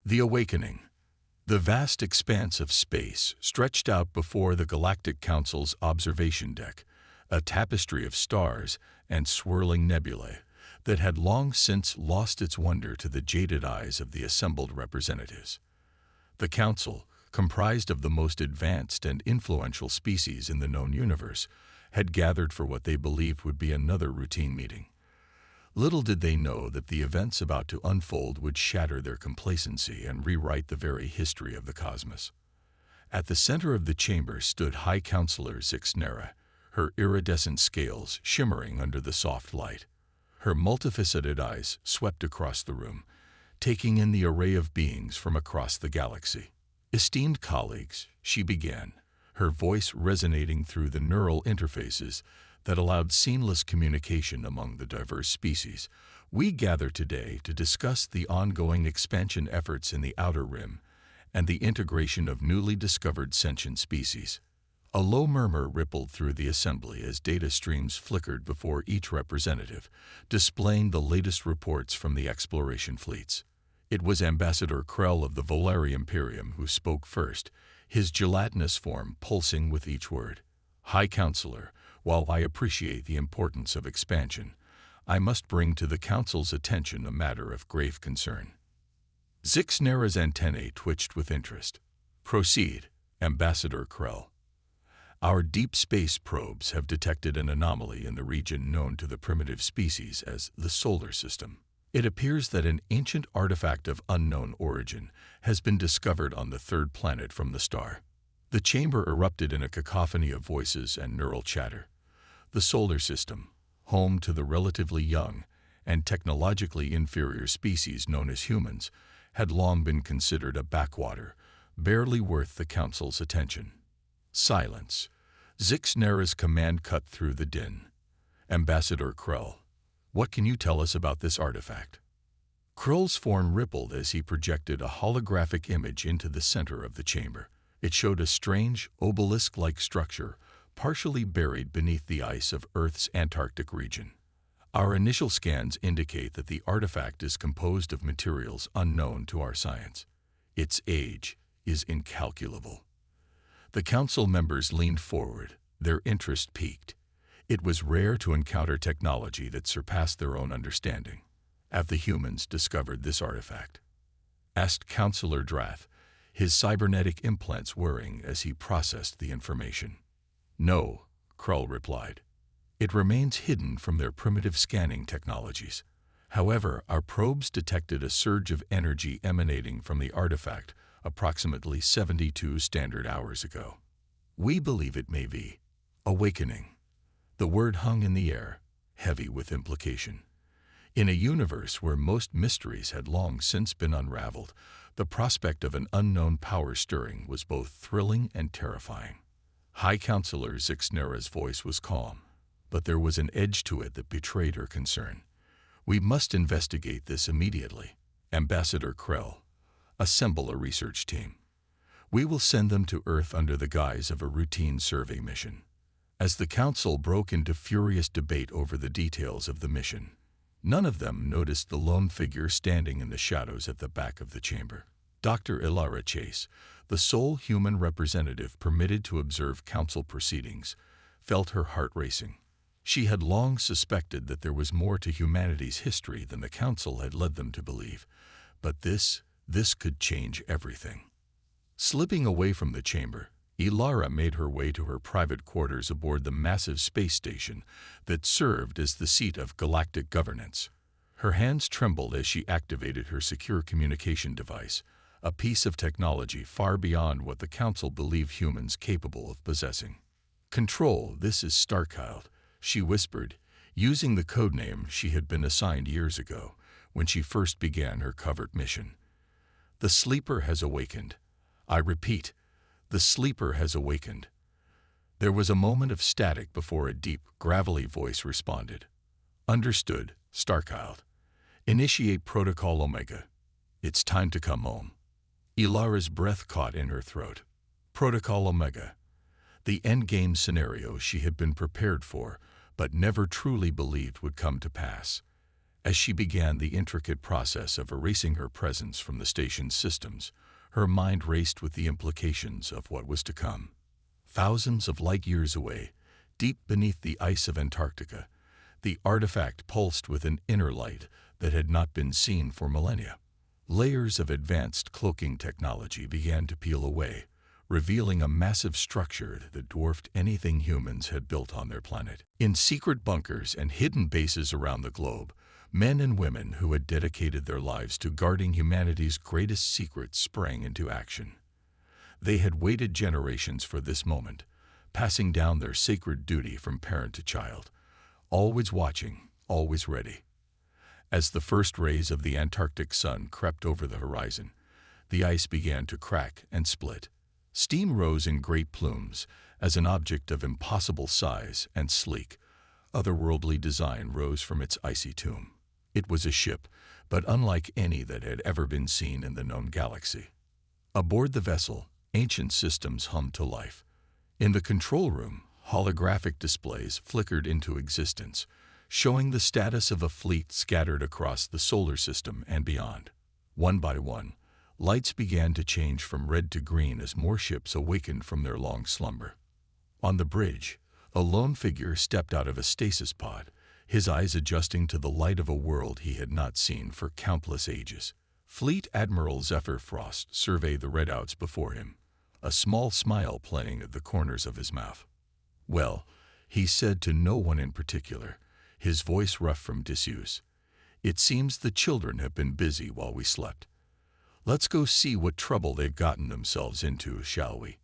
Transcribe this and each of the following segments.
The Awakening. The vast expanse of space stretched out before the Galactic Council's observation deck, a tapestry of stars and swirling nebulae that had long since lost its wonder to the jaded eyes of the assembled representatives. The Council, comprised of the most advanced and influential species in the known universe, had gathered for what they believed would be another routine meeting. Little did they know that the events about to unfold would shatter their complacency and rewrite the very history of the cosmos. At the center of the chamber stood High Counselor Zixnera, her iridescent scales shimmering under the soft light. Her multifaceted eyes swept across the room, taking in the array of beings from across the galaxy. "Esteemed colleagues," she began, her voice resonating through the neural interfaces that allowed seamless communication among the diverse species. "We gather today to discuss the ongoing expansion efforts in the Outer Rim and the integration of newly discovered sentient species." A low murmur rippled through the assembly as data streams flickered before each representative, displaying the latest reports from the exploration fleets. It was Ambassador Krell of the Volari Imperium who spoke first, his gelatinous form pulsing with each word. "High Counselor, while I appreciate the importance of expansion, I must bring to the Council's attention a matter of grave concern." Zixnera's antennae twitched with interest. "Proceed, Ambassador Krell." "Our deep space probes have detected an anomaly in the region known to the primitive species as the Solar System. It appears that an ancient artifact of unknown origin has been discovered on the third planet from the star." The chamber erupted in a cacophony of voices and neural chatter. The Solar System, home to the relatively young and technologically inferior species known as humans, had long been considered a backwater, barely worth the Council's attention. Silence. Zixnera's command cut through the din. "Ambassador Krell, what can you tell us about this artifact?" Krell's form rippled as he projected a holographic image into the center of the chamber. It showed a strange, obelisk-like structure, partially buried beneath the ice of Earth's Antarctic region. "Our initial scans indicate that the artifact is composed of materials unknown to our science. Its age is incalculable." The Council members leaned forward, their interest piqued. It was rare to encounter technology that surpassed their own understanding. "Have the humans discovered this artifact?" asked Counselor Drath, his cybernetic implants whirring as he processed the information. "No," Krell replied. "It remains hidden from their primitive scanning technologies. However, our probes detected a surge of energy emanating from the artifact approximately 72 standard hours ago. We believe it may be awakening." The word hung in the air, heavy with implication. In a universe where most mysteries had long since been unraveled, the prospect of an unknown power stirring was both thrilling and terrifying. High Counselor Zixnera's voice was calm, but there was an edge to it that betrayed her concern. "We must investigate this immediately. Ambassador Krell, assemble a research team. We will send them to Earth under the guise of a routine survey mission." As the Council broke into furious debate over the details of the mission, none of them noticed the lone figure standing in the shadows at the back of the chamber. Dr. Ilara Chase, the sole human representative permitted to observe Council proceedings, felt her heart racing. She had long suspected that there was more to humanity's history than the Council had led them to believe, but this could change everything. Slipping away from the chamber, Ilara made her way to her private quarters aboard the massive space station that served as the seat of galactic governance. Her hands trembled as she activated her secure communication device, a piece of technology far beyond what the Council believed humans capable of possessing. "Control, this is Starchild," she whispered, using the codename she had been assigned years ago when she first began her covert mission. "The sleeper has awakened. I repeat, the sleeper has awakened." There was a moment of static before a deep, gravelly voice responded. "Understood, Starchild. Initiate Protocol Omega. It's time to come home." Ilara's breath caught in her throat. Protocol Omega. The endgame scenario she had been prepared for, but never truly believed would come to pass. As she began the intricate process of erasing her presence from the station's systems, her mind raced with the implications of what was to come. Thousands of light years away, deep beneath the ice of Antarctica, the artifact pulsed with an inner light that had not been seen for millennia. Layers of advanced cloaking technology began to peel away, revealing a massive structure that dwarfed anything humans had built on their planet. In secret bunkers and hidden bases around the globe, men and women who had dedicated their lives to guarding humanity's greatest secrets sprang into action. They had waited generations for this moment, passing down their sacred duty from parent to child, always watching, always ready. As the first rays of the Antarctic sun crept over the horizon, the ice began to crack and split. Steam rose in great plumes as an object of impossible size and sleek, otherworldly design rose from its icy tomb. It was a ship, but unlike any that had ever been seen in the known galaxy. Aboard the vessel, ancient systems hummed to life. In the control room, holographic displays flickered into existence, showing the status of a fleet scattered across the solar system and beyond. One by one, lights began to change from red to green as more ships awakened from their long slumber. On the bridge, a lone figure stepped out of a stasis pod, his eyes adjusting to the light of a world he had not seen for countless ages. Fleet Admiral Zephyr Frost surveyed the redouts before him, a small smile playing at the corners of his mouth. "Well," he said to no one in particular, his voice rough from disuse, "it seems the children have been busy while we slept. Let's go see what trouble they've gotten themselves into, shall we?"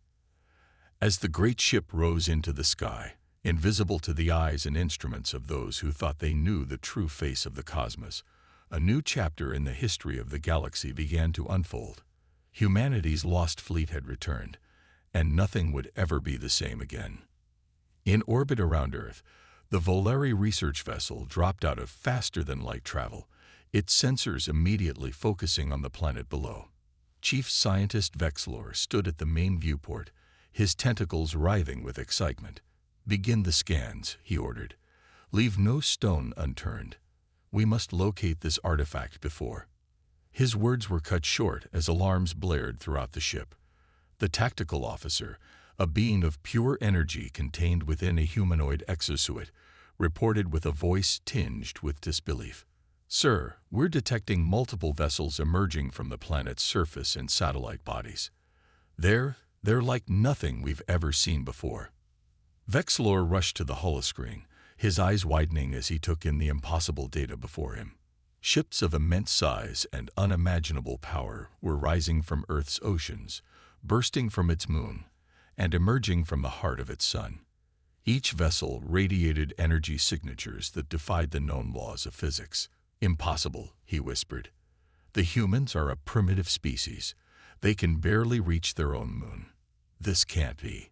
As the great ship rose into the sky, invisible to the eyes and instruments of those who thought they knew the true face of the cosmos, a new chapter in the history of the galaxy began to unfold. Humanity's lost fleet had returned, and nothing would ever be the same again. In orbit around Earth, the Volare research vessel dropped out of faster-than-light travel, its sensors immediately focusing on the planet below. Chief Scientist Vexlor stood at the main viewport, his tentacles writhing with excitement. "Begin the scans," he ordered. "Leave no stone unturned. We must locate this artifact before." His words were cut short as alarms blared throughout the ship. The tactical officer, a being of pure energy contained within a humanoid exosuit, reported with a voice tinged with disbelief. "Sir, we're detecting multiple vessels emerging from the planet's surface and satellite bodies. They're like nothing we've ever seen before." Vexlor rushed to the holoscreen, his eyes widening as he took in the impossible data before him. Ships of immense size and unimaginable power were rising from Earth's oceans, bursting from its moon, and emerging from the heart of its sun. Each vessel radiated energy signatures that defied the known laws of physics. "Impossible," he whispered. "The humans are a primitive species. They can barely reach their own moon. This can't be."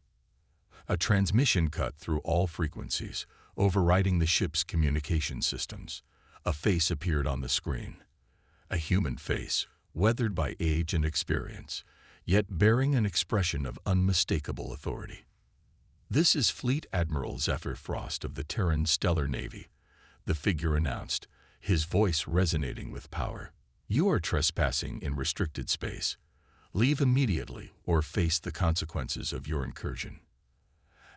A transmission cut through all frequencies, overriding the ship's communication systems. A face appeared on the screen. A human face, weathered by age and experience, yet bearing an expression of unmistakable authority. "This is Fleet Admiral Zephyr Frost of the Terran Stellar Navy," the figure announced, his voice resonating with power. "You are trespassing in restricted space. Leave immediately or face the consequences of your incursion."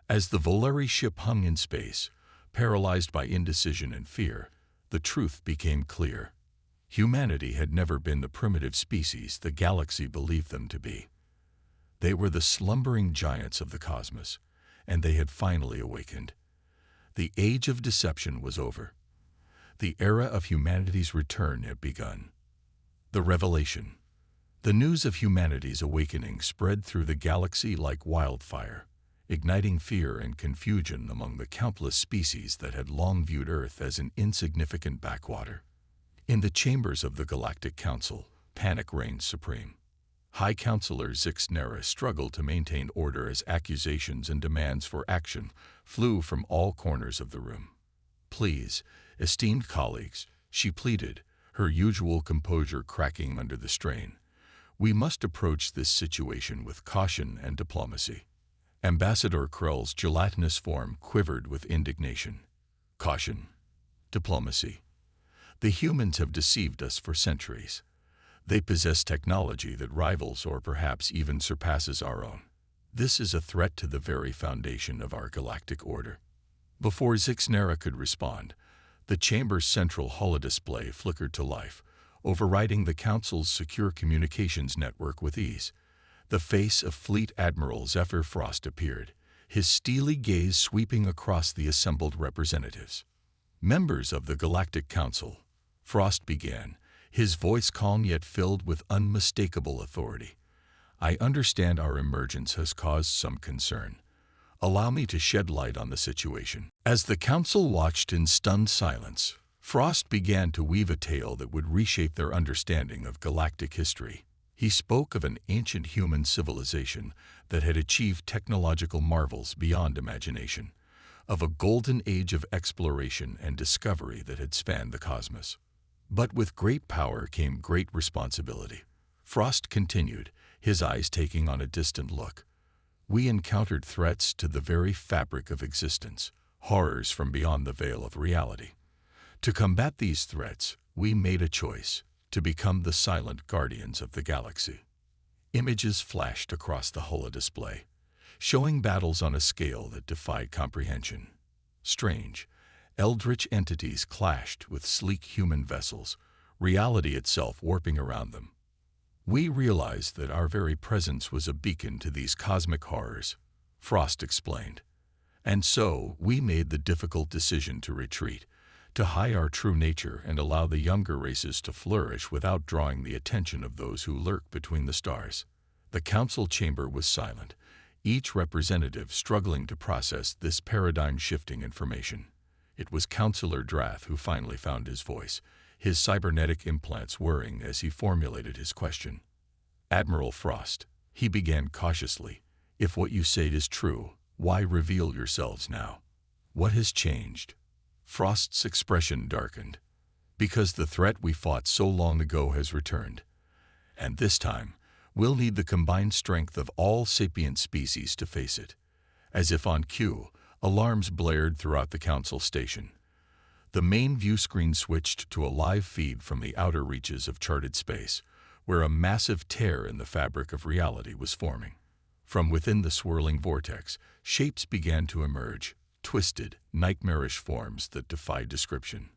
As the Volare ship hung in space, paralyzed by indecision and fear, the truth became clear. Humanity had never been the primitive species the galaxy believed them to be. They were the slumbering giants of the cosmos, and they had finally awakened. The age of deception was over. The era of humanity's return had begun. The revelation. The news of humanity's awakening spread through the galaxy like wildfire, igniting fear and confusion among the countless species that had long viewed Earth as an insignificant backwater. In the chambers of the Galactic Council, panic reigned supreme. High Counselor Zixnera struggled to maintain order as accusations and demands for action flew from all corners of the room. "Please, esteemed colleagues," she pleaded, her usual composure cracking under the strain. "We must approach this situation with caution and diplomacy." Ambassador Krell's gelatinous form quivered with indignation. Caution. Diplomacy. The humans have deceived us for centuries. They possess technology that rivals or perhaps even surpasses our own. This is a threat to the very foundation of our galactic order. Before Zixnera could respond, the chamber's central holodisplay flickered to life, overriding the Council's secure communications network with ease. The face of Fleet Admiral Zephyr Frost appeared, his steely gaze sweeping across the assembled representatives. Members of the Galactic Council, Frost began, his voice calm yet filled with unmistakable authority. I understand our emergence has caused some concern. Allow me to shed light on the situation. As the Council watched in stunned silence, Frost began to weave a tale that would reshape their understanding of galactic history. He spoke of an ancient human civilization that had achieved technological marvels beyond imagination, of a golden age of exploration and discovery that had spanned the cosmos. But with great power came great responsibility. Frost continued, his eyes taking on a distant look. We encountered threats to the very fabric of existence, horrors from beyond the veil of reality. To combat these threats, we made a choice to become the silent guardians of the galaxy. Images flashed across the holodisplay, showing battles on a scale that defied comprehension. Strange, eldritch entities clashed with sleek human vessels, reality itself warping around them. We realized that our very presence was a beacon to these cosmic horrors, Frost explained. And so, we made the difficult decision to retreat, to hide our true nature and allow the younger races to flourish without drawing the attention of those who lurk between the stars. The council chamber was silent, each representative struggling to process this paradigm-shifting information. It was Councillor Drath who finally found his voice, his cybernetic implants whirring as he formulated his question. Admiral Frost, he began cautiously, if what you say is true, why reveal yourselves now? What has changed? Frost's expression darkened. Because the threat we fought so long ago has returned. And this time, we'll need the combined strength of all sapient species to face it. As if on cue, alarms blared throughout the council station. The main view screen switched to a live feed from the outer reaches of charted space, where a massive tear in the fabric of reality was forming. From within the swirling vortex, shapes began to emerge, twisted, nightmarish forms that defied description.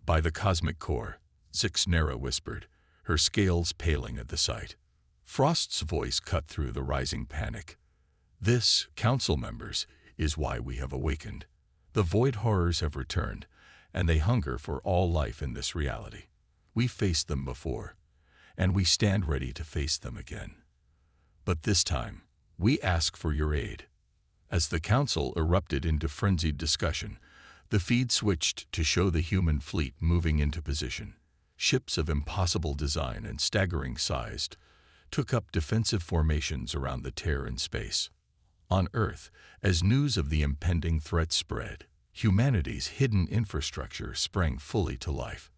By the cosmic core, Zixnera whispered, her scales paling at the sight. Frost's voice cut through the rising panic. This, council members, is why we have awakened. The void horrors have returned, and they hunger for all life in this reality. We faced them before, and we stand ready to face them again. But this time, we ask for your aid. As the council erupted into frenzied discussion, the feed switched to show the human fleet moving into position. Ships of impossible design and staggering size took up defensive formations around the tear in space. On Earth, as news of the impending threat spread, humanity's hidden infrastructure sprang fully to life.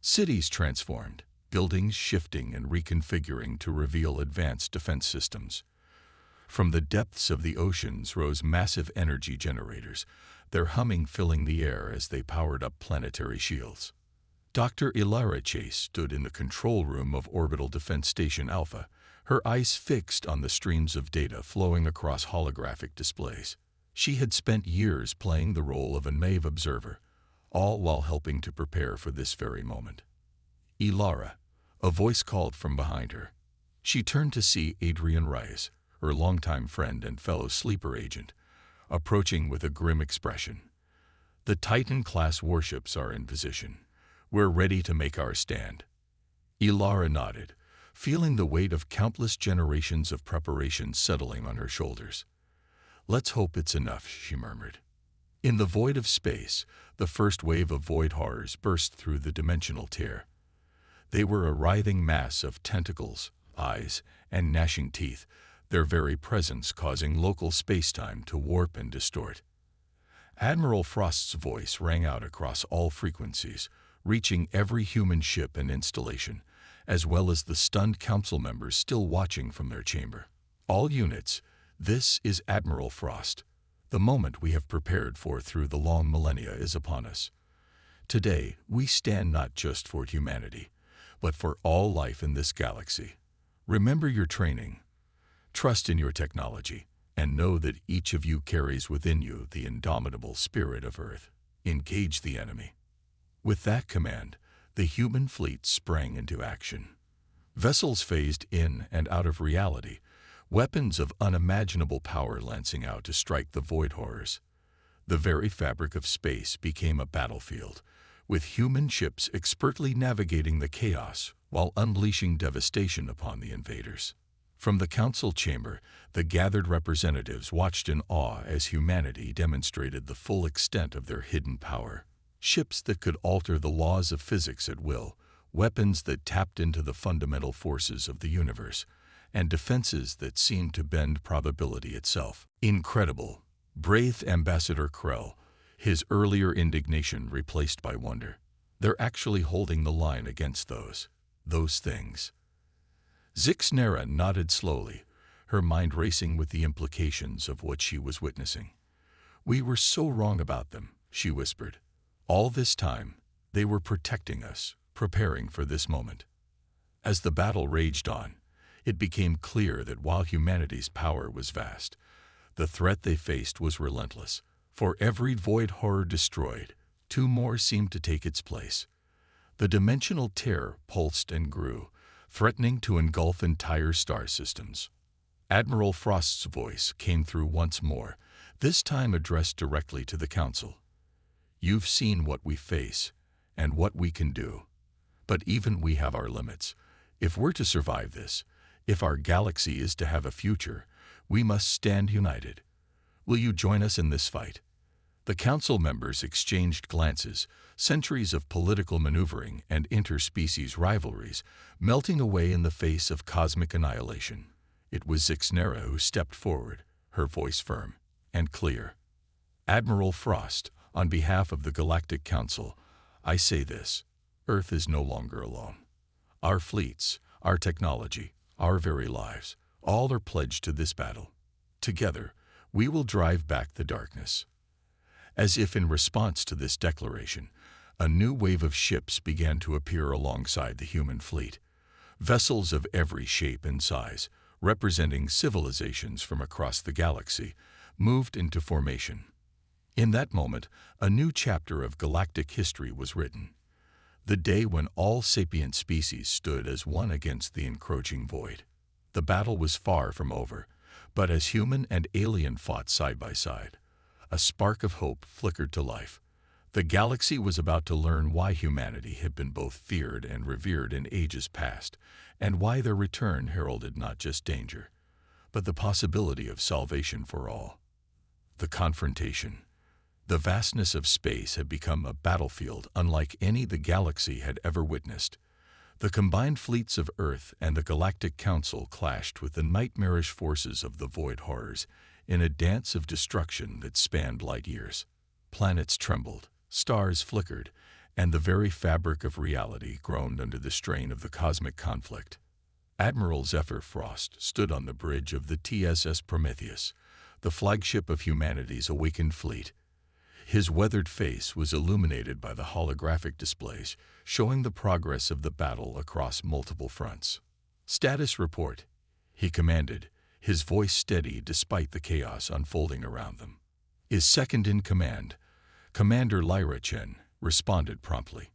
Cities transformed, buildings shifting and reconfiguring to reveal advanced defense systems. From the depths of the oceans rose massive energy generators, their humming filling the air as they powered up planetary shields. Dr. Ilara Chase stood in the control room of Orbital Defense Station Alpha, her eyes fixed on the streams of data flowing across holographic displays. She had spent years playing the role of a naive observer, all while helping to prepare for this very moment. Ilara, a voice called from behind her. She turned to see Adrian Reyes, her longtime friend and fellow sleeper agent, approaching with a grim expression. The Titan-class warships are in position. We're ready to make our stand. Ilara nodded, feeling the weight of countless generations of preparation settling on her shoulders. Let's hope it's enough, she murmured. In the void of space, the first wave of void horrors burst through the dimensional tear. They were a writhing mass of tentacles, eyes, and gnashing teeth, their very presence causing local space-time to warp and distort. Admiral Frost's voice rang out across all frequencies, reaching every human ship and installation, as well as the stunned council members still watching from their chamber. All units, this is Admiral Frost. The moment we have prepared for through the long millennia is upon us. Today, we stand not just for humanity, but for all life in this galaxy. Remember your training, trust in your technology, and know that each of you carries within you the indomitable spirit of Earth. Engage the enemy. With that command, the human fleet sprang into action. Vessels phased in and out of reality, weapons of unimaginable power lancing out to strike the void horrors. The very fabric of space became a battlefield, with human ships expertly navigating the chaos while unleashing devastation upon the invaders. From the council chamber, the gathered representatives watched in awe as humanity demonstrated the full extent of their hidden power. Ships that could alter the laws of physics at will, weapons that tapped into the fundamental forces of the universe, and defenses that seemed to bend probability itself. Incredible, breathed Ambassador Krell, his earlier indignation replaced by wonder. They're actually holding the line against those things. Zixnera nodded slowly, her mind racing with the implications of what she was witnessing. We were so wrong about them, she whispered. All this time, they were protecting us, preparing for this moment. As the battle raged on, it became clear that while humanity's power was vast, the threat they faced was relentless. For every void horror destroyed, two more seemed to take its place. The dimensional terror pulsed and grew, threatening to engulf entire star systems. Admiral Frost's voice came through once more, this time addressed directly to the Council. You've seen what we face, and what we can do. But even we have our limits. If we're to survive this, if our galaxy is to have a future, we must stand united. Will you join us in this fight? The council members exchanged glances, centuries of political maneuvering and interspecies rivalries melting away in the face of cosmic annihilation. It was Zixnera who stepped forward, her voice firm and clear. Admiral Frost, on behalf of the Galactic Council, I say this: Earth is no longer alone. Our fleets, our technology, our very lives, all are pledged to this battle. Together, we will drive back the darkness. As if in response to this declaration, a new wave of ships began to appear alongside the human fleet. Vessels of every shape and size, representing civilizations from across the galaxy, moved into formation. In that moment, a new chapter of galactic history was written. The day when all sapient species stood as one against the encroaching void. The battle was far from over, but as human and alien fought side by side, a spark of hope flickered to life. The galaxy was about to learn why humanity had been both feared and revered in ages past, and why their return heralded not just danger, but the possibility of salvation for all. The confrontation. The vastness of space had become a battlefield unlike any the galaxy had ever witnessed. The combined fleets of Earth and the Galactic Council clashed with the nightmarish forces of the void horrors in a dance of destruction that spanned light years. Planets trembled, stars flickered, and the very fabric of reality groaned under the strain of the cosmic conflict. Admiral Zephyr Frost stood on the bridge of the TSS Prometheus, the flagship of humanity's awakened fleet. His weathered face was illuminated by the holographic displays, showing the progress of the battle across multiple fronts. "Status report," he commanded, his voice steady despite the chaos unfolding around them. "Is second in command." Commander Lyra Chen responded promptly.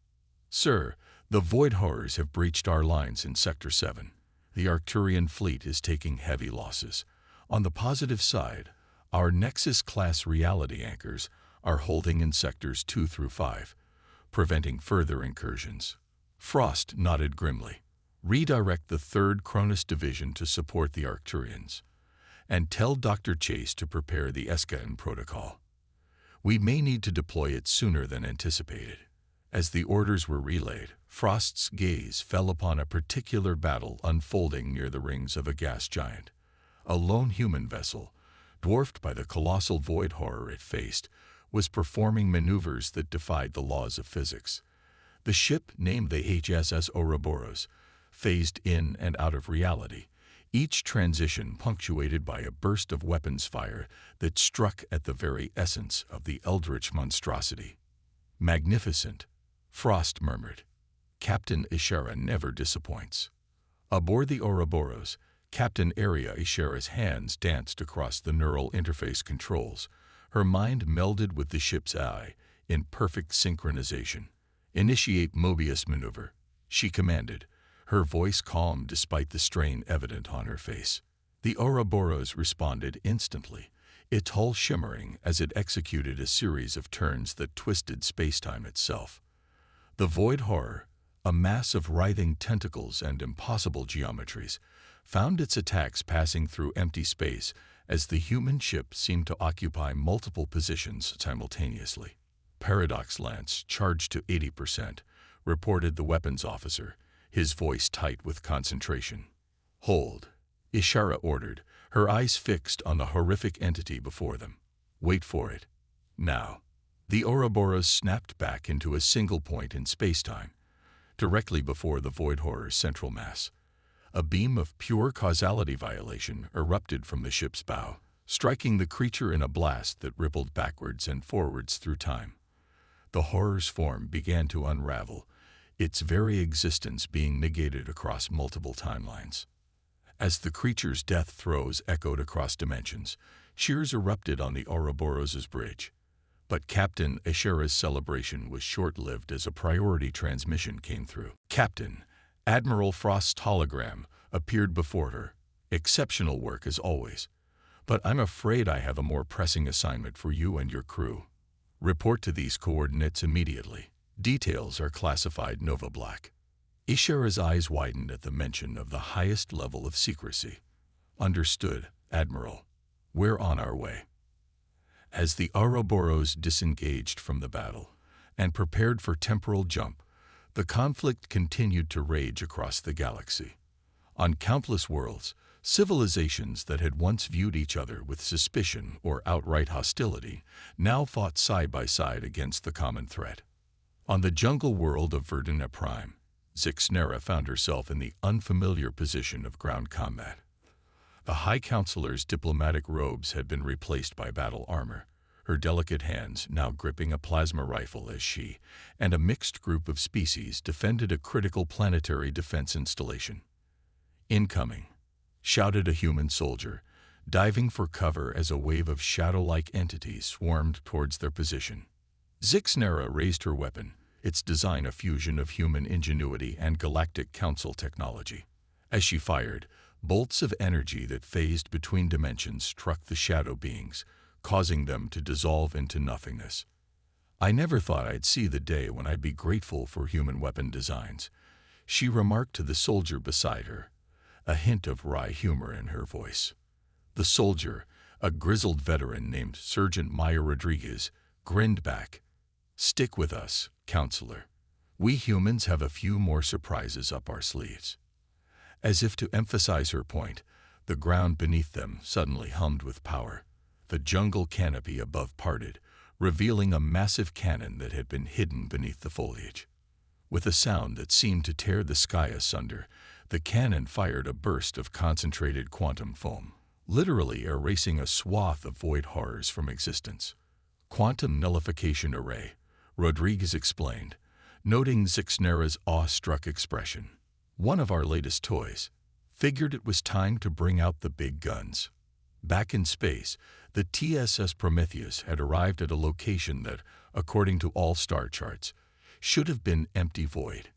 "Sir, the Void Horrors have breached our lines in Sector 7. The Arcturian fleet is taking heavy losses. On the positive side, our Nexus-class reality anchors are holding in Sectors 2 through 5, preventing further incursions." Frost nodded grimly. "Redirect the 3rd Cronus Division to support the Arcturians, and tell Dr. Chase to prepare the Escaen protocol. We may need to deploy it sooner than anticipated." As the orders were relayed, Frost's gaze fell upon a particular battle unfolding near the rings of a gas giant. A lone human vessel, dwarfed by the colossal void horror it faced, was performing maneuvers that defied the laws of physics. The ship, named the HSS Ouroboros, phased in and out of reality, each transition punctuated by a burst of weapons fire that struck at the very essence of the eldritch monstrosity. Magnificent, Frost murmured. Captain Ishara never disappoints. Aboard the Ouroboros, Captain Aria Ishara's hands danced across the neural interface controls. Her mind melded with the ship's eye in perfect synchronization. "Initiate Mobius maneuver," she commanded, her voice calm despite the strain evident on her face. The Ouroboros responded instantly, its hull shimmering as it executed a series of turns that twisted spacetime itself. The void horror, a mass of writhing tentacles and impossible geometries, found its attacks passing through empty space as the human ship seemed to occupy multiple positions simultaneously. "Paradox Lance charged to 80%, reported the weapons officer, his voice tight with concentration. "Hold," Ishara ordered, her eyes fixed on the horrific entity before them. "Wait for it. Now." The Ouroboros snapped back into a single point in spacetime, directly before the void horror's central mass. A beam of pure causality violation erupted from the ship's bow, striking the creature in a blast that rippled backwards and forwards through time. The horror's form began to unravel, its very existence being negated across multiple timelines. As the creature's death throes echoed across dimensions, cheers erupted on the Ouroboros' bridge. But Captain Ishara's celebration was short-lived as a priority transmission came through. "Captain, Admiral Frost's hologram appeared before her. Exceptional work as always. But I'm afraid I have a more pressing assignment for you and your crew. Report to these coordinates immediately. Details are classified Nova Black." Ishara's eyes widened at the mention of the highest level of secrecy. "Understood, Admiral. We're on our way." As the Ouroboros disengaged from the battle and prepared for temporal jump, the conflict continued to rage across the galaxy. On countless worlds, civilizations that had once viewed each other with suspicion or outright hostility now fought side by side against the common threat. On the jungle world of Verduna Prime, Zixnera found herself in the unfamiliar position of ground combat. The High Counselor's diplomatic robes had been replaced by battle armor, her delicate hands now gripping a plasma rifle as she and a mixed group of species defended a critical planetary defense installation. "Incoming," shouted a human soldier, diving for cover as a wave of shadow-like entities swarmed towards their position. Zixnera raised her weapon, its design a fusion of human ingenuity and Galactic Council technology. As she fired, bolts of energy that phased between dimensions struck the shadow beings, causing them to dissolve into nothingness. "I never thought I'd see the day when I'd be grateful for human weapon designs," she remarked to the soldier beside her, a hint of wry humor in her voice. The soldier, a grizzled veteran named Sergeant Maya Rodriguez, grinned back. "Stick with us, Counselor. We humans have a few more surprises up our sleeves." As if to emphasize her point, the ground beneath them suddenly hummed with power. The jungle canopy above parted, revealing a massive cannon that had been hidden beneath the foliage. With a sound that seemed to tear the sky asunder, the cannon fired a burst of concentrated quantum foam, literally erasing a swath of void horrors from existence. "Quantum nullification array," Rodriguez explained, noting Zixnera's awe-struck expression. "One of our latest toys. Figured it was time to bring out the big guns." Back in space, the TSS Prometheus had arrived at a location that, according to all star charts, should have been empty void.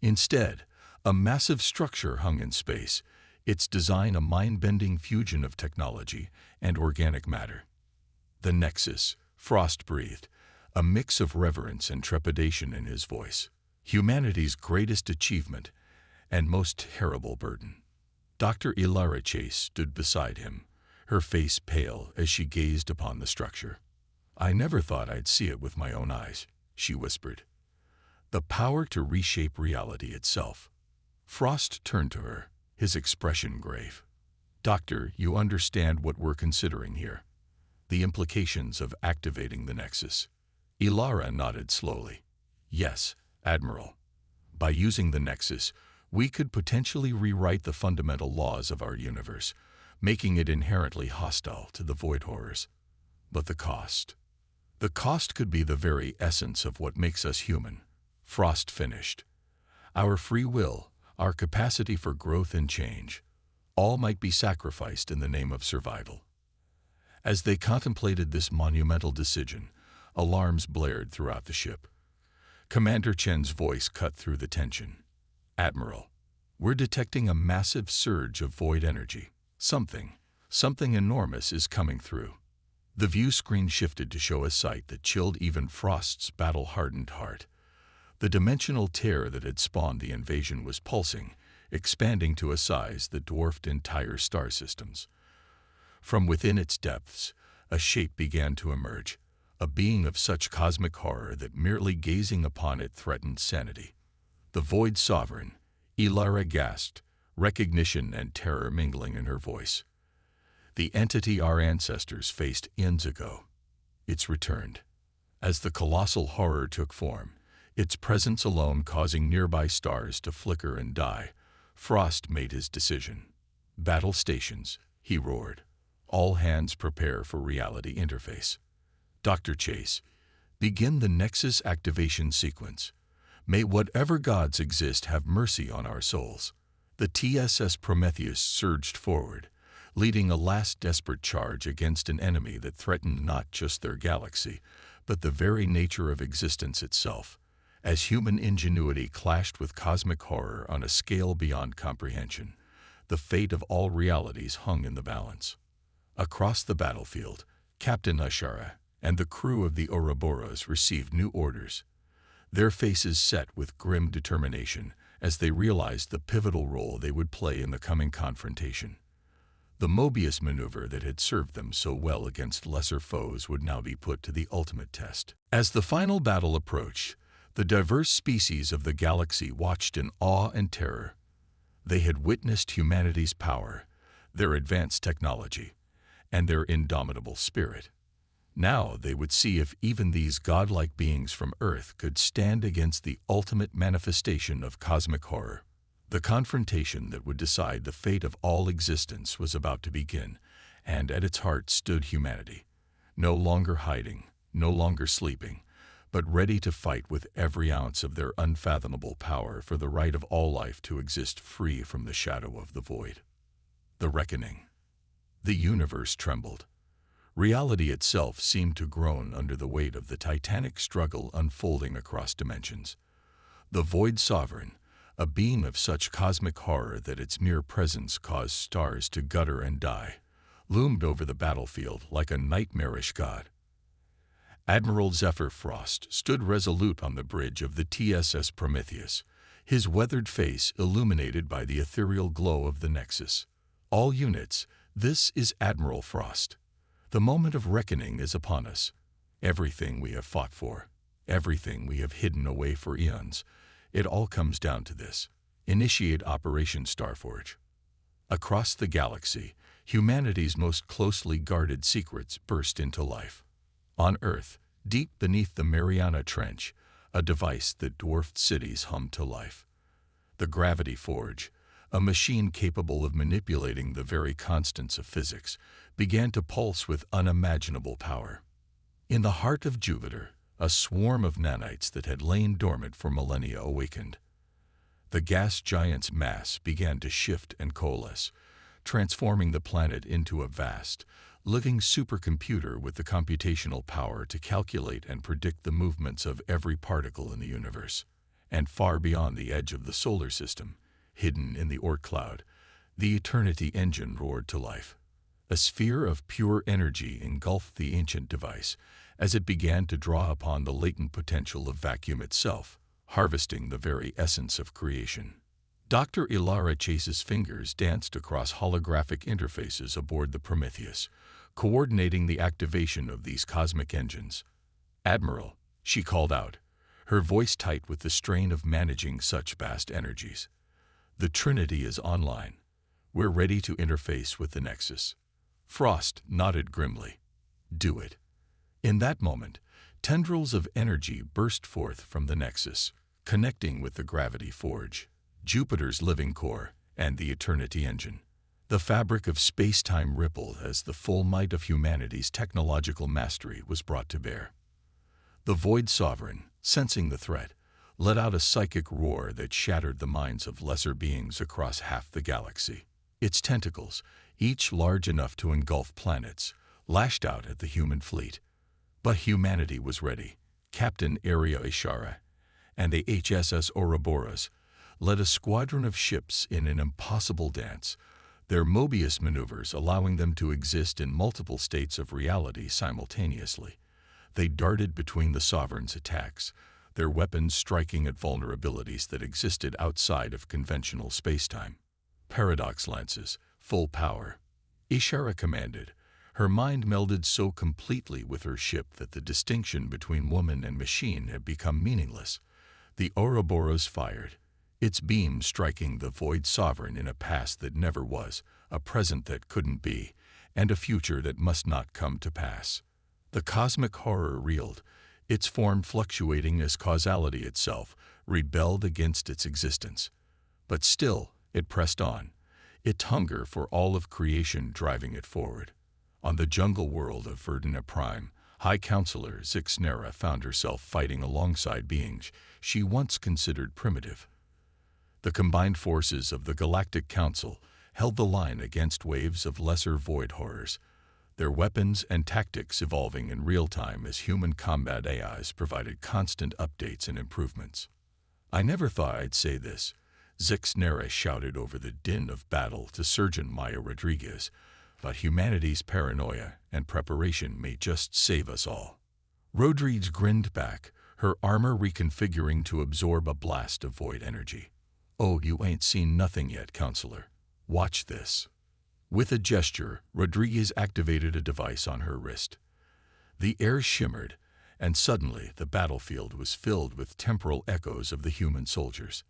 Instead, a massive structure hung in space, its design a mind-bending fusion of technology and organic matter. "The Nexus," Frost breathed, a mix of reverence and trepidation in his voice. "Humanity's greatest achievement and most terrible burden." Dr. Ilara Chase stood beside him, her face pale as she gazed upon the structure. "I never thought I'd see it with my own eyes," she whispered. "The power to reshape reality itself." Frost turned to her, his expression grave. "Doctor, you understand what we're considering here. The implications of activating the Nexus." Ilara nodded slowly. "Yes, Admiral. By using the Nexus, we could potentially rewrite the fundamental laws of our universe, making it inherently hostile to the void horrors. But the cost? The cost could be the very essence of what makes us human," Frost finished. Our free will, our capacity for growth and change, all might be sacrificed in the name of survival. As they contemplated this monumental decision, alarms blared throughout the ship. Commander Chen's voice cut through the tension. "Admiral, we're detecting a massive surge of void energy. Something enormous is coming through." The view screen shifted to show a sight that chilled even Frost's battle-hardened heart. The dimensional tear that had spawned the invasion was pulsing, expanding to a size that dwarfed entire star systems. From within its depths, a shape began to emerge, a being of such cosmic horror that merely gazing upon it threatened sanity. The Void Sovereign, Ilara gasped, recognition and terror mingling in her voice. The entity our ancestors faced eons ago. It's returned. As the colossal horror took form, its presence alone causing nearby stars to flicker and die, Frost made his decision. "Battle stations," he roared. "All hands prepare for reality interface. Dr. Chase, begin the Nexus activation sequence. May whatever gods exist have mercy on our souls." The TSS Prometheus surged forward, leading a last desperate charge against an enemy that threatened not just their galaxy, but the very nature of existence itself, as human ingenuity clashed with cosmic horror on a scale beyond comprehension. The fate of all realities hung in the balance. Across the battlefield, Captain Ashara and the crew of the Ouroboros received new orders, their faces set with grim determination as they realized the pivotal role they would play in the coming confrontation. The Mobius maneuver that had served them so well against lesser foes would now be put to the ultimate test. As the final battle approached, the diverse species of the galaxy watched in awe and terror. They had witnessed humanity's power, their advanced technology, and their indomitable spirit. Now they would see if even these godlike beings from Earth could stand against the ultimate manifestation of cosmic horror. The confrontation that would decide the fate of all existence was about to begin, and at its heart stood humanity, no longer hiding, no longer sleeping, but ready to fight with every ounce of their unfathomable power for the right of all life to exist free from the shadow of the void. The reckoning. The universe trembled. Reality itself seemed to groan under the weight of the titanic struggle unfolding across dimensions. The Void Sovereign, a being of such cosmic horror that its mere presence caused stars to gutter and die, loomed over the battlefield like a nightmarish god. Admiral Zephyr Frost stood resolute on the bridge of the TSS Prometheus, his weathered face illuminated by the ethereal glow of the Nexus. "All units, this is Admiral Frost. The moment of reckoning is upon us. Everything we have fought for, everything we have hidden away for eons, it all comes down to this. Initiate Operation Starforge." Across the galaxy, humanity's most closely guarded secrets burst into life. On Earth, deep beneath the Mariana Trench, a device that dwarfed cities hummed to life. The Gravity Forge, a machine capable of manipulating the very constants of physics, began to pulse with unimaginable power. In the heart of Jupiter, a swarm of nanites that had lain dormant for millennia awakened. The gas giant's mass began to shift and coalesce, transforming the planet into a vast, living supercomputer with the computational power to calculate and predict the movements of every particle in the universe. And far beyond the edge of the solar system, hidden in the Oort cloud, the Eternity engine roared to life. A sphere of pure energy engulfed the ancient device as it began to draw upon the latent potential of vacuum itself, harvesting the very essence of creation. Dr. Ilara Chase's fingers danced across holographic interfaces aboard the Prometheus, coordinating the activation of these cosmic engines. "Admiral," she called out, her voice tight with the strain of managing such vast energies. "The Trinity is online. We're ready to interface with the Nexus." Frost nodded grimly. "Do it." In that moment, tendrils of energy burst forth from the Nexus, connecting with the Gravity Forge, Jupiter's living core, and the Eternity engine. The fabric of space-time rippled as the full might of humanity's technological mastery was brought to bear. The Void Sovereign, sensing the threat, let out a psychic roar that shattered the minds of lesser beings across half the galaxy. Its tentacles, each large enough to engulf planets, lashed out at the human fleet. But humanity was ready. Captain Aria Ishara and the HSS Ouroboros led a squadron of ships in an impossible dance, their Mobius maneuvers allowing them to exist in multiple states of reality simultaneously. They darted between the Sovereign's attacks, their weapons striking at vulnerabilities that existed outside of conventional spacetime. Paradox lances, full power. Ishara commanded. Her mind melded so completely with her ship that the distinction between woman and machine had become meaningless. The Ouroboros fired, its beam striking the Void Sovereign in a past that never was, a present that couldn't be, and a future that must not come to pass. The cosmic horror reeled, its form fluctuating as causality itself rebelled against its existence. But still, it pressed on, its hunger for all of creation driving it forward. On the jungle world of Verdana Prime, High Counselor Zixnera found herself fighting alongside beings she once considered primitive. The combined forces of the Galactic Council held the line against waves of lesser void horrors, their weapons and tactics evolving in real time as human combat AIs provided constant updates and improvements. "I never thought I'd say this," Zixnera shouted over the din of battle to Surgeon Maya Rodriguez, "but humanity's paranoia and preparation may just save us all." Rodriguez grinned back, her armor reconfiguring to absorb a blast of void energy. "Oh, you ain't seen nothing yet, Counselor. Watch this." With a gesture, Rodriguez activated a device on her wrist. The air shimmered, and suddenly the battlefield was filled with temporal echoes of the human soldiers.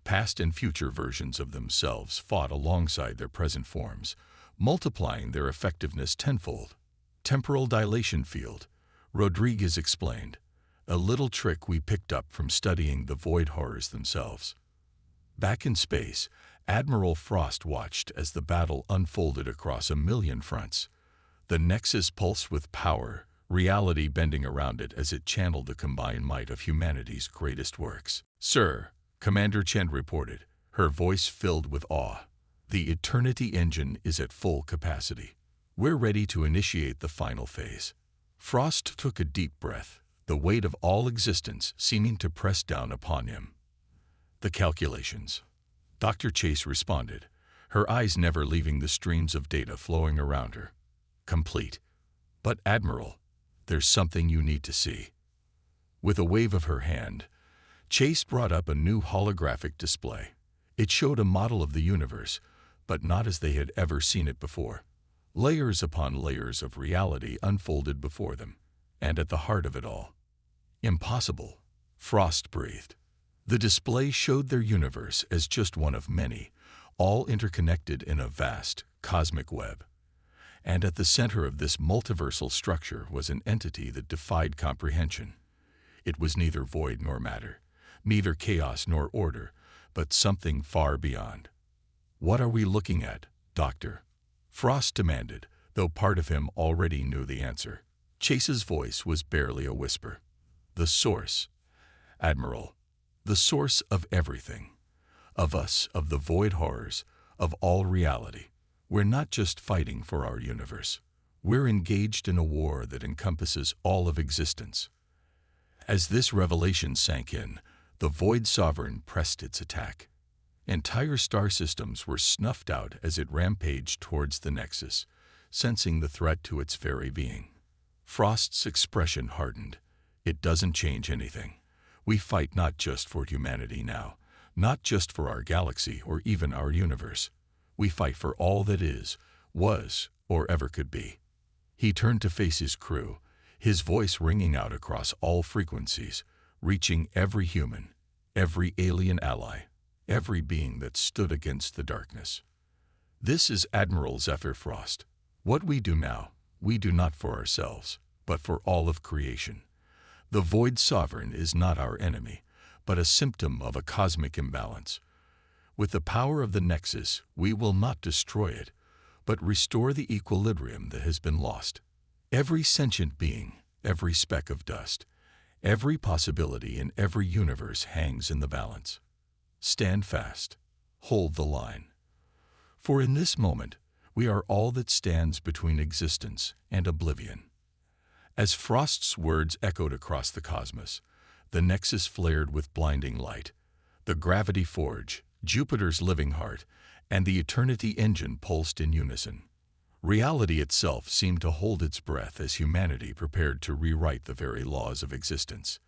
Past and future versions of themselves fought alongside their present forms, multiplying their effectiveness tenfold. "Temporal dilation field," Rodriguez explained, a little trick we picked up from studying the void horrors themselves. Back in space, Admiral Frost watched as the battle unfolded across a million fronts. The Nexus pulsed with power, reality bending around it as it channeled the combined might of humanity's greatest works. "Sir," Commander Chen reported, her voice filled with awe, "the Eternity engine is at full capacity. We're ready to initiate the final phase." Frost took a deep breath, the weight of all existence seeming to press down upon him. "The calculations," Dr. Chase responded, her eyes never leaving the streams of data flowing around her. "Complete. But Admiral, there's something you need to see." With a wave of her hand, Chase brought up a new holographic display. It showed a model of the universe, but not as they had ever seen it before. Layers upon layers of reality unfolded before them, and at the heart of it all. "Impossible," Frost breathed. The display showed their universe as just one of many, all interconnected in a vast, cosmic web. And at the center of this multiversal structure was an entity that defied comprehension. It was neither void nor matter, neither chaos nor order, but something far beyond. "What are we looking at, Doctor?" Frost demanded, though part of him already knew the answer. Chase's voice was barely a whisper. "The source, Admiral. The source of everything. Of us, of the void horrors, of all reality. We're not just fighting for our universe. We're engaged in a war that encompasses all of existence." As this revelation sank in, the Void Sovereign pressed its attack. Entire star systems were snuffed out as it rampaged towards the Nexus, sensing the threat to its very being. Frost's expression hardened. "It doesn't change anything. We fight not just for humanity now, not just for our galaxy or even our universe. We fight for all that is, was, or ever could be." He turned to face his crew, his voice ringing out across all frequencies, reaching every human, every alien ally, every being that stood against the darkness. "This is Admiral Zephyr Frost. What we do now, we do not for ourselves, but for all of creation. The Void Sovereign is not our enemy, but a symptom of a cosmic imbalance. With the power of the Nexus, we will not destroy it, but restore the equilibrium that has been lost. Every sentient being, every speck of dust, Every possibility in every universe hangs in the balance. Stand fast. Hold the line. For in this moment, we are all that stands between existence and oblivion. As Frost's words echoed across the cosmos, the Nexus flared with blinding light. The gravity forge, Jupiter's living heart, and the eternity engine pulsed in unison. Reality itself seemed to hold its breath as humanity prepared to rewrite the very laws of existence.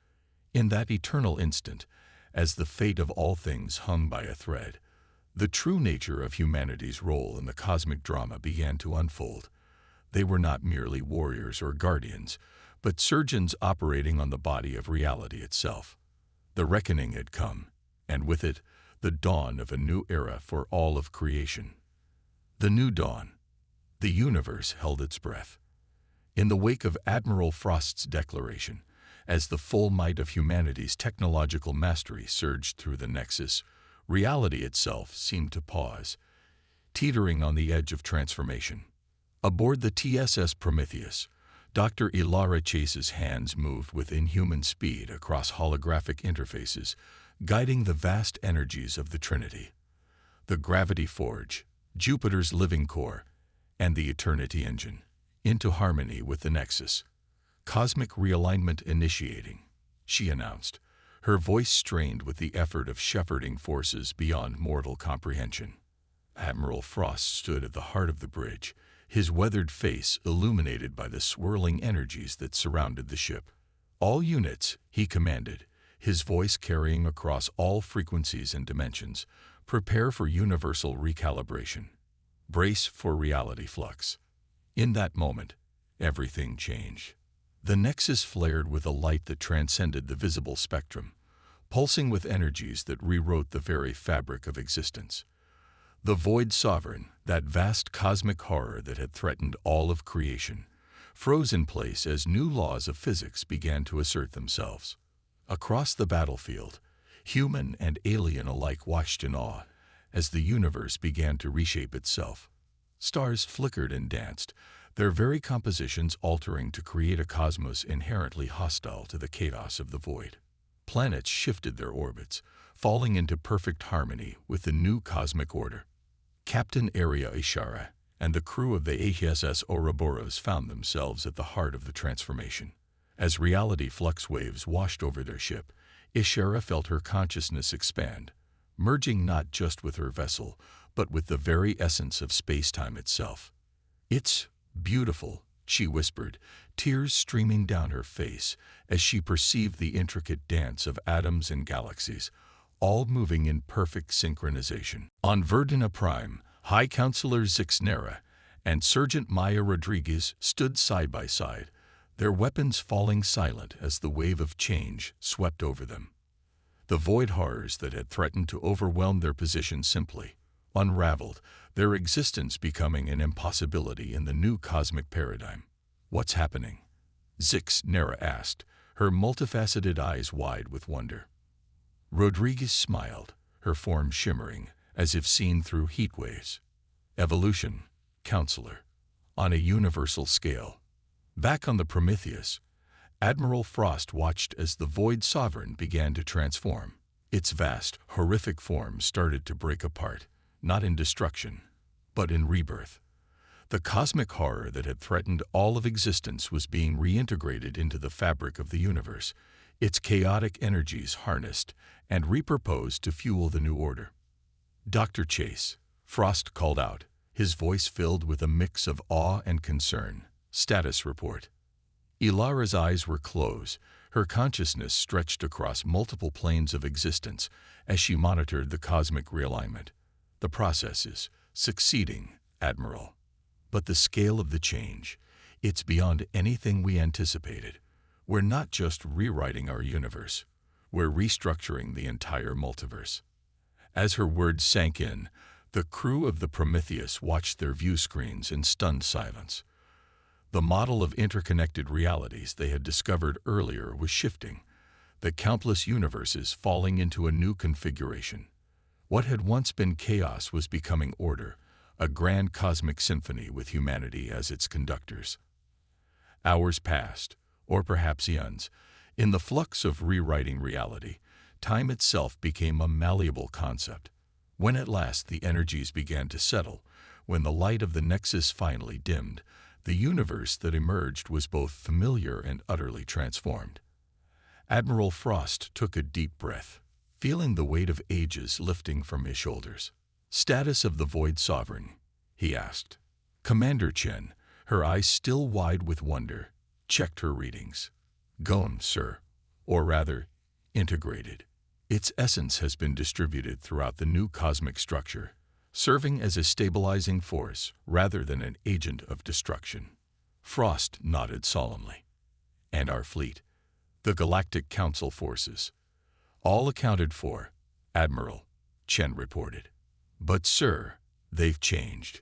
In that eternal instant, as the fate of all things hung by a thread, the true nature of humanity's role in the cosmic drama began to unfold. They were not merely warriors or guardians, but surgeons operating on the body of reality itself. The reckoning had come, and with it, the dawn of a new era for all of creation. The new dawn. The universe held its breath. In the wake of Admiral Frost's declaration, as the full might of humanity's technological mastery surged through the Nexus, reality itself seemed to pause, teetering on the edge of transformation. Aboard the TSS Prometheus, Dr. Ilara Chase's hands moved with inhuman speed across holographic interfaces, guiding the vast energies of the Trinity. The gravity forge, Jupiter's living core, and the eternity engine, into harmony with the Nexus. Cosmic realignment initiating, she announced, her voice strained with the effort of shepherding forces beyond mortal comprehension. Admiral Frost stood at the heart of the bridge, his weathered face illuminated by the swirling energies that surrounded the ship. All units, he commanded, his voice carrying across all frequencies and dimensions, prepare for universal recalibration. Brace for reality flux. In that moment, everything changed. The Nexus flared with a light that transcended the visible spectrum, pulsing with energies that rewrote the very fabric of existence. The Void Sovereign, that vast cosmic horror that had threatened all of creation, froze in place as new laws of physics began to assert themselves. Across the battlefield, human and alien alike watched in awe as the universe began to reshape itself. Stars flickered and danced, their very compositions altering to create a cosmos inherently hostile to the chaos of the void. Planets shifted their orbits, falling into perfect harmony with the new cosmic order. Captain Aria Ishara and the crew of the HSS Ouroboros found themselves at the heart of the transformation. As reality flux waves washed over their ship, Ishara felt her consciousness expand, merging not just with her vessel, but with the very essence of space-time itself. "It's beautiful," she whispered, tears streaming down her face as she perceived the intricate dance of atoms and galaxies, all moving in perfect synchronization. On Verduna Prime, High Counselor Zixnera and Sergeant Maya Rodriguez stood side by side, their weapons falling silent as the wave of change swept over them. The void horrors that had threatened to overwhelm their position simply unraveled, their existence becoming an impossibility in the new cosmic paradigm. "What's happening?" Zixnera asked, her multifaceted eyes wide with wonder. Rodriguez smiled, her form shimmering, as if seen through heat waves. "Evolution, Counselor, on a universal scale." Back on the Prometheus, Admiral Frost watched as the Void Sovereign began to transform. Its vast, horrific form started to break apart, not in destruction, but in rebirth. The cosmic horror that had threatened all of existence was being reintegrated into the fabric of the universe, its chaotic energies harnessed and repurposed to fuel the new order. "Dr. Chase," Frost called out, his voice filled with a mix of awe and concern. "Status report." Ilara's eyes were closed, her consciousness stretched across multiple planes of existence as she monitored the cosmic realignment. "The process is succeeding, Admiral. But the scale of the change, it's beyond anything we anticipated. We're not just rewriting our universe, we're restructuring the entire multiverse." As her words sank in, the crew of the Prometheus watched their view screens in stunned silence. The model of interconnected realities they had discovered earlier was shifting, the countless universes falling into a new configuration. What had once been chaos was becoming order, a grand cosmic symphony with humanity as its conductors. Hours passed, or perhaps eons, In the flux of rewriting reality, time itself became a malleable concept. When at last the energies began to settle, when the light of the Nexus finally dimmed, the universe that emerged was both familiar and utterly transformed. Admiral Frost took a deep breath, feeling the weight of ages lifting from his shoulders. "Status of the Void Sovereign?" he asked. Commander Chen, her eyes still wide with wonder, checked her readings. "Gone, sir. Or rather, integrated. Its essence has been distributed throughout the new cosmic structure, serving as a stabilizing force rather than an agent of destruction." Frost nodded solemnly. "And our fleet? The Galactic Council forces?" "All accounted for, Admiral," Chen reported. "But sir, they've changed.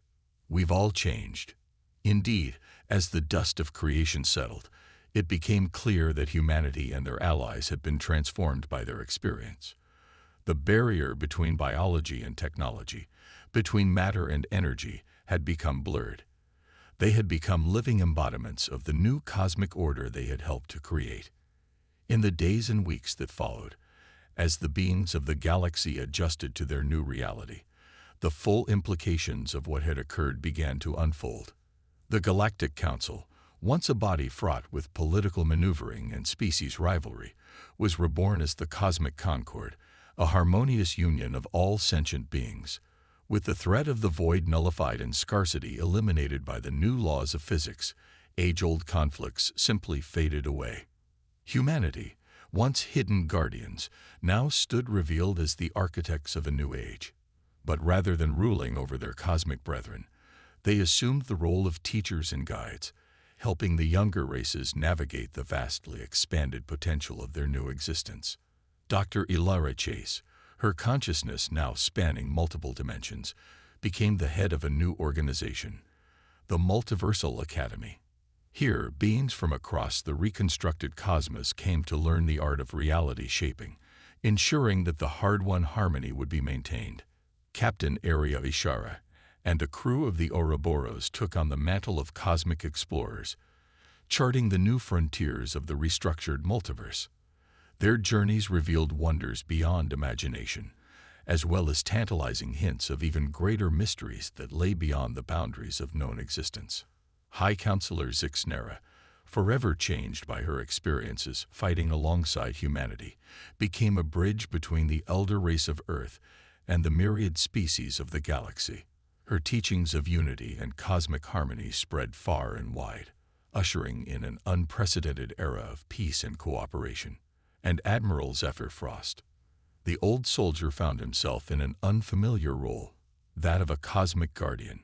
We've all changed." Indeed, as the dust of creation settled, it became clear that humanity and their allies had been transformed by their experience. The barrier between biology and technology, between matter and energy, had become blurred. They had become living embodiments of the new cosmic order they had helped to create. In the days and weeks that followed, as the beings of the galaxy adjusted to their new reality, the full implications of what had occurred began to unfold. The Galactic Council, once a body fraught with political maneuvering and species rivalry, was reborn as the Cosmic Concord, a harmonious union of all sentient beings. With the threat of the void nullified and scarcity eliminated by the new laws of physics, age-old conflicts simply faded away. Humanity, once hidden guardians, now stood revealed as the architects of a new age. But rather than ruling over their cosmic brethren, they assumed the role of teachers and guides, helping the younger races navigate the vastly expanded potential of their new existence. Dr. Ilara Chase, her consciousness now spanning multiple dimensions, became the head of a new organization, the Multiversal Academy. Here, beings from across the reconstructed cosmos came to learn the art of reality shaping, ensuring that the hard-won harmony would be maintained. Captain Aria Ishara and a crew of the Ouroboros took on the mantle of cosmic explorers, charting the new frontiers of the restructured multiverse. Their journeys revealed wonders beyond imagination, as well as tantalizing hints of even greater mysteries that lay beyond the boundaries of known existence. High Counselor Zixnera, forever changed by her experiences fighting alongside humanity, became a bridge between the elder race of Earth and the myriad species of the galaxy. Her teachings of unity and cosmic harmony spread far and wide, ushering in an unprecedented era of peace and cooperation. And Admiral Zephyr Frost, the old soldier, found himself in an unfamiliar role, that of a cosmic guardian.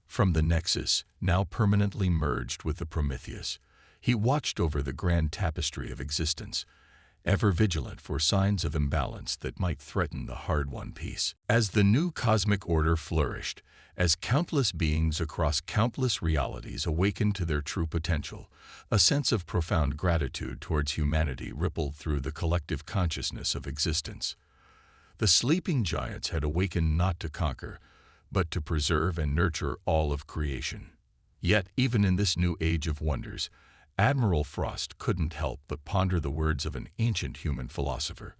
From the Nexus, now permanently merged with the Prometheus, he watched over the grand tapestry of existence, ever vigilant for signs of imbalance that might threaten the hard-won peace. As the new cosmic order flourished, as countless beings across countless realities awakened to their true potential, a sense of profound gratitude towards humanity rippled through the collective consciousness of existence. The sleeping giants had awakened not to conquer, but to preserve and nurture all of creation. Yet, even in this new age of wonders, Admiral Frost couldn't help but ponder the words of an ancient human philosopher.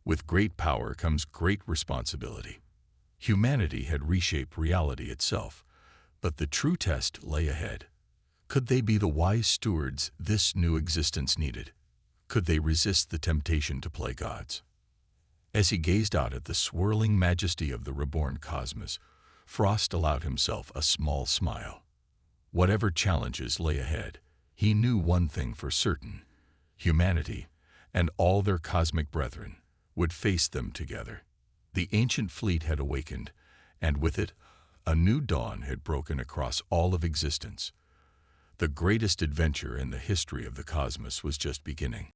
With great power comes great responsibility. Humanity had reshaped reality itself, but the true test lay ahead. Could they be the wise stewards this new existence needed? Could they resist the temptation to play gods? As he gazed out at the swirling majesty of the reborn cosmos, Frost allowed himself a small smile. Whatever challenges lay ahead, he knew one thing for certain: humanity, and all their cosmic brethren, would face them together. The ancient fleet had awakened, and with it, a new dawn had broken across all of existence. The greatest adventure in the history of the cosmos was just beginning.